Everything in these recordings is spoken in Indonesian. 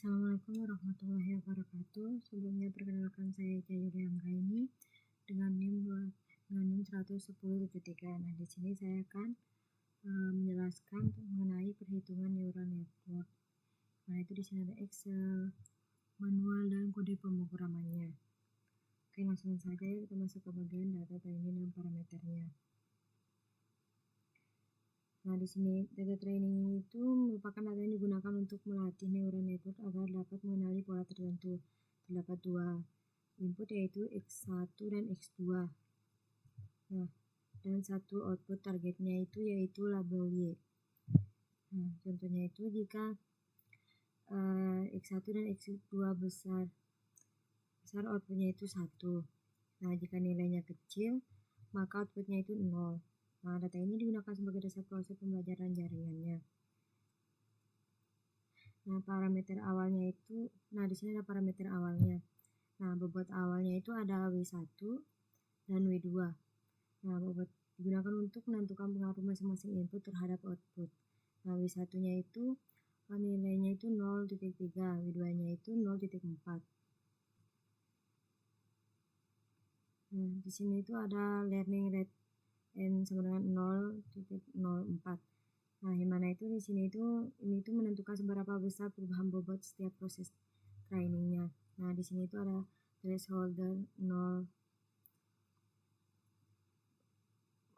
Assalamualaikum warahmatullahi wabarakatuh. Sebelumnya perkenalkan saya Eka Yulia Anggraini dengan NIM 110.3. Nah, di sini saya akan menjelaskan mengenai perhitungan neural network. Nah, itu di sini ada Excel, manual dan kode pemrogramannya. Oke, langsung saja ya kita masuk ke bagian data training dan parameternya. Nah, di sini data training itu merupakan data yang digunakan untuk melatih neural network agar dapat mengenali pola tertentu. Terdapat dua input yaitu X1 dan X2. Nah, dan satu output targetnya yaitu label Y. Nah, contohnya itu jika X1 dan X2 besar outputnya itu 1. Nah, jika nilainya kecil, maka outputnya itu 0. Nah, data ini digunakan sebagai dasar proses pembelajaran jaringannya. Nah, parameter awalnya itu, di sini ada parameter awalnya. Nah, bobot awalnya itu ada W1 dan W2. Nah, bobot digunakan untuk menentukan pengaruh masing-masing input terhadap output. Nah, W1-nya itu nilainya itu 0.3, W2-nya itu 0.4. Nah, di sini itu ada learning rate N sama dengan 0.04. Nah, yang mana itu di sini ini menentukan seberapa besar perubahan bobot setiap proses trainingnya. Nah, di sini itu ada threshold 0.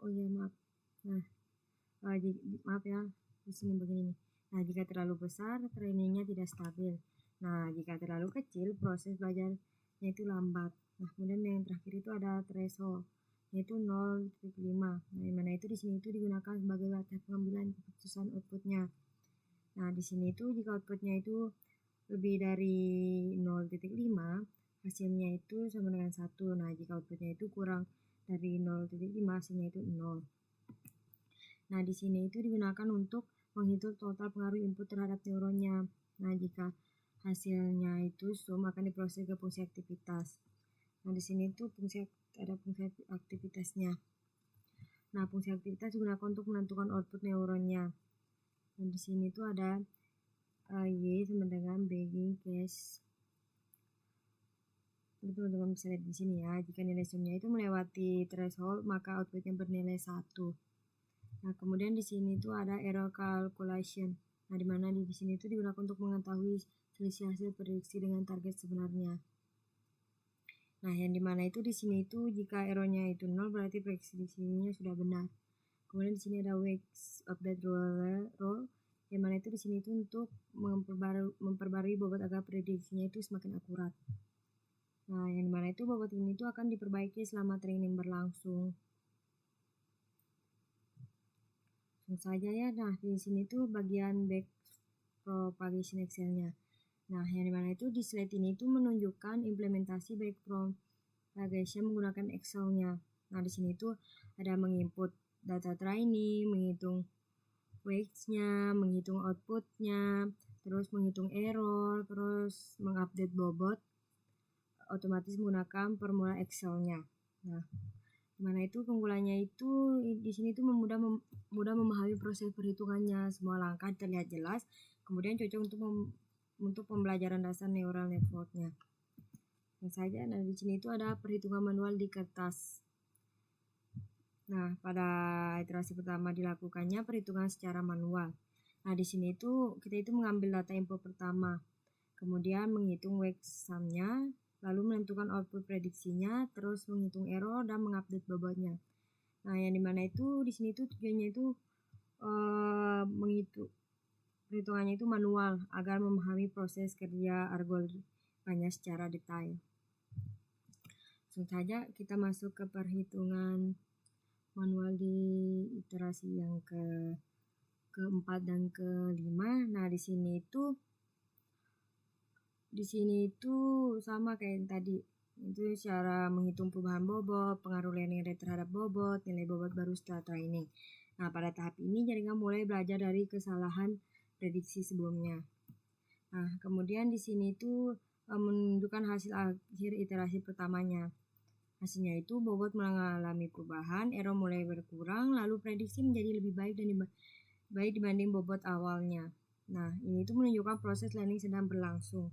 Oh ya, maaf. Nah, maaf ya, di sini begini. Nah, jika terlalu besar, trainingnya tidak stabil. Nah, jika terlalu kecil, proses belajarnya itu lambat. Nah, kemudian yang terakhir itu ada threshold, yaitu 0.5. Nah, yang mana itu di sini itu digunakan sebagai batas pengambilan keputusan outputnya. Nah, di sini itu jika outputnya itu lebih dari 0.5, hasilnya itu sama dengan 1. Nah, jika outputnya itu kurang dari 0.5, hasilnya itu 0. Nah, di sini itu digunakan untuk menghitung total pengaruh input terhadap neuronnya. Nah, jika hasilnya itu sum akan diproses ke fungsi aktivitas. Nah, di sini itu ada fungsi aktivitasnya. Nah, fungsi aktivitas digunakan untuk menentukan output neuronnya. Dan di sini itu ada Y sama dengan bagging case. Teman-teman bisa lihat di sini ya. Jika nilai sumnya itu melewati threshold, maka outputnya bernilai 1. Nah, kemudian di sini itu ada error calculation. Nah, di mana di sini itu digunakan untuk mengetahui selisih hasil prediksi dengan target sebenarnya. Nah, yang dimana itu di sini itu jika errornya itu 0 berarti prediksinya sudah benar. Kemudian di sini ada weights update rule, yang mana itu di sini itu untuk memperbarui bobot agar prediksinya itu semakin akurat. Nah, yang dimana itu bobot ini itu akan diperbaiki selama training berlangsung. Langsung saja ya. Nah, di sini tuh bagian back propagation Excel-nya. Nah, yang dimana itu di slide ini itu menunjukkan implementasi back propagation menggunakan Excel-nya. Nah, di sini itu ada menginput data training, menghitung weights-nya, menghitung output-nya, terus menghitung error, terus mengupdate bobot otomatis menggunakan formula Excel-nya. Nah, dimana itu keunggulannya itu di sini tuh mudah memahami proses perhitungannya, semua langkah terlihat jelas, kemudian cocok untuk pembelajaran dasar neural network-nya. Yang saja, nah di sini itu ada perhitungan manual di kertas. Nah, pada iterasi pertama dilakukannya perhitungan secara manual. Nah, di sini itu kita itu mengambil data input pertama, kemudian menghitung weight sum-nya, lalu menentukan output prediksinya, terus menghitung error dan mengupdate bobotnya. Nah, yang dimana itu di sini itu tujuannya itu menghitung perhitungannya itu manual agar memahami proses kerja algoritmanya secara detail. Langsung saja kita masuk ke perhitungan manual di iterasi yang keempat dan kelima. Nah, di sini itu sama kayak yang tadi. Itu cara menghitung perubahan bobot, pengaruh learning rate terhadap bobot, nilai bobot baru setelah training. Nah, pada tahap ini jaringan mulai belajar dari kesalahan prediksi sebelumnya. Nah, kemudian di sini itu menunjukkan hasil akhir iterasi pertamanya. Hasilnya itu bobot mengalami perubahan, error mulai berkurang, lalu prediksi menjadi lebih baik dibanding bobot awalnya. Nah, ini tuh menunjukkan proses learning sedang berlangsung.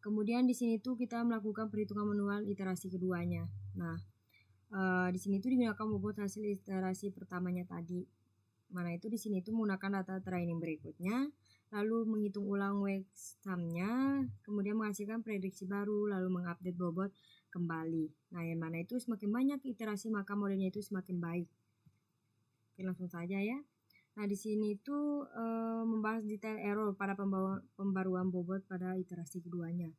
Kemudian di sini tuh kita melakukan perhitungan manual iterasi keduanya. Nah, di sini tuh digunakan bobot hasil iterasi pertamanya tadi. Mana itu di sini tuh menggunakan data training berikutnya, lalu menghitung ulang wake sum-nya, kemudian menghasilkan prediksi baru, lalu mengupdate bobot kembali. Nah, yang mana itu semakin banyak iterasi maka modelnya itu semakin baik. Oke, langsung saja ya. Nah, di sini itu membahas detail error pada pembaruan bobot pada iterasi keduanya.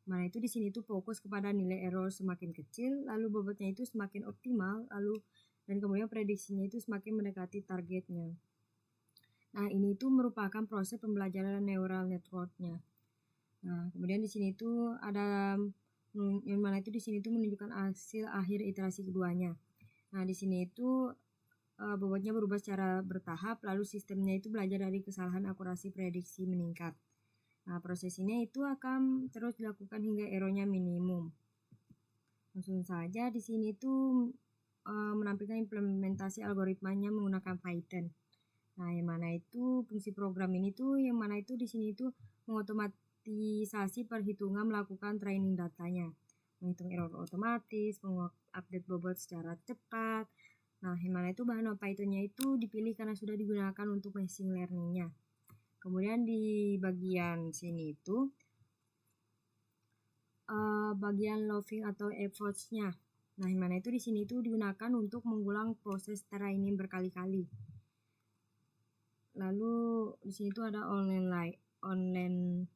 Mana itu di sini itu fokus kepada nilai error semakin kecil, lalu bobotnya itu semakin optimal, dan kemudian prediksinya itu semakin mendekati targetnya. Nah, ini itu merupakan proses pembelajaran neural network-nya. Nah, kemudian di sini itu ada yang mana itu di sini itu menunjukkan hasil akhir iterasi keduanya. Nah, di sini itu bobotnya berubah secara bertahap, lalu sistemnya itu belajar dari kesalahan akurasi prediksi meningkat. Nah, proses ini itu akan terus dilakukan hingga errornya minimum. Langsung saja di sini itu menampilkan implementasi algoritmanya menggunakan Python. Nah, yang mana itu fungsi program ini tuh yang mana itu di sini itu mengotomatisasi perhitungan melakukan training datanya, menghitung error otomatis, mengupdate bobot secara cepat. Nah, yang mana itu bahan Python-nya itu dipilih karena sudah digunakan untuk machine learning-nya. Kemudian di bagian sini itu bagian logging atau efforts-nya. Nah, yang mana itu di sini itu digunakan untuk mengulang proses training berkali-kali. Lalu di sini itu ada online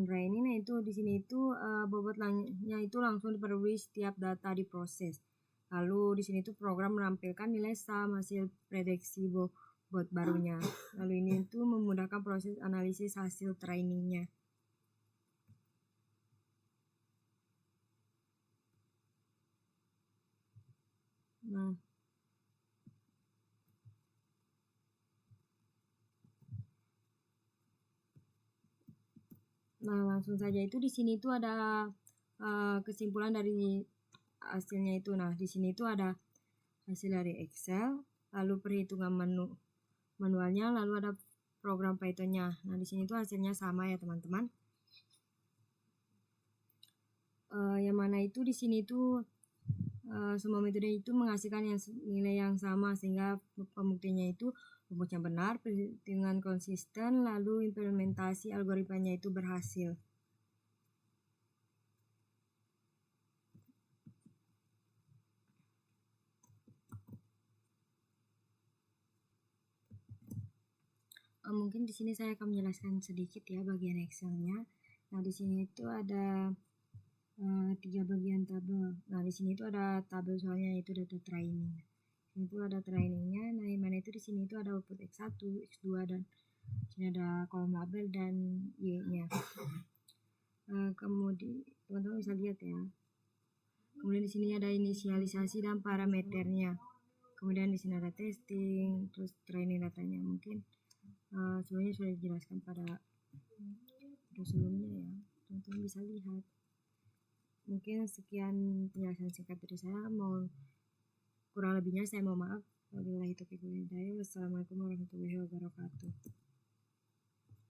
training. Nah, itu di sini itu bobotnya itu langsung diperbarui setiap data diproses. Lalu di sini itu program menampilkan nilai sum hasil prediksi bobot barunya. Lalu ini itu memudahkan proses analisis hasil trainingnya. Nah, langsung saja itu di sini itu ada kesimpulan dari hasilnya itu. Nah, di sini itu ada hasil dari Excel, lalu perhitungan manualnya, lalu ada program Python-nya. Nah, di sini itu hasilnya sama ya, teman-teman. Yang mana itu di sini itu semua metode itu menghasilkan nilai yang sama, sehingga pembuktiannya itu rumusnya benar, perhitungan konsisten, lalu implementasi algoritmanya itu berhasil. Mungkin di sini saya akan menjelaskan sedikit ya bagian Excel-nya. Nah, di sini itu ada 3 bagian tabel. Nah, di sini itu ada tabel soalnya itu data training. Ini itu ada trainingnya. Nah, yang mana itu di sini itu ada output X1, X2, dan di sini ada kolom label dan Y-nya. Kemudian teman-teman bisa lihat ya. Kemudian di sini ada inisialisasi dan parameternya. Kemudian di sini ada testing, terus training datanya. Mungkin semuanya sudah dijelaskan pada video sebelumnya ya. Teman-teman bisa lihat. Mungkin sekian penjelasan singkat dari saya. Kurang lebihnya saya mohon maaf. Wabillahi taufiq wal hidayah. Wassalamualaikum warahmatullahi wabarakatuh.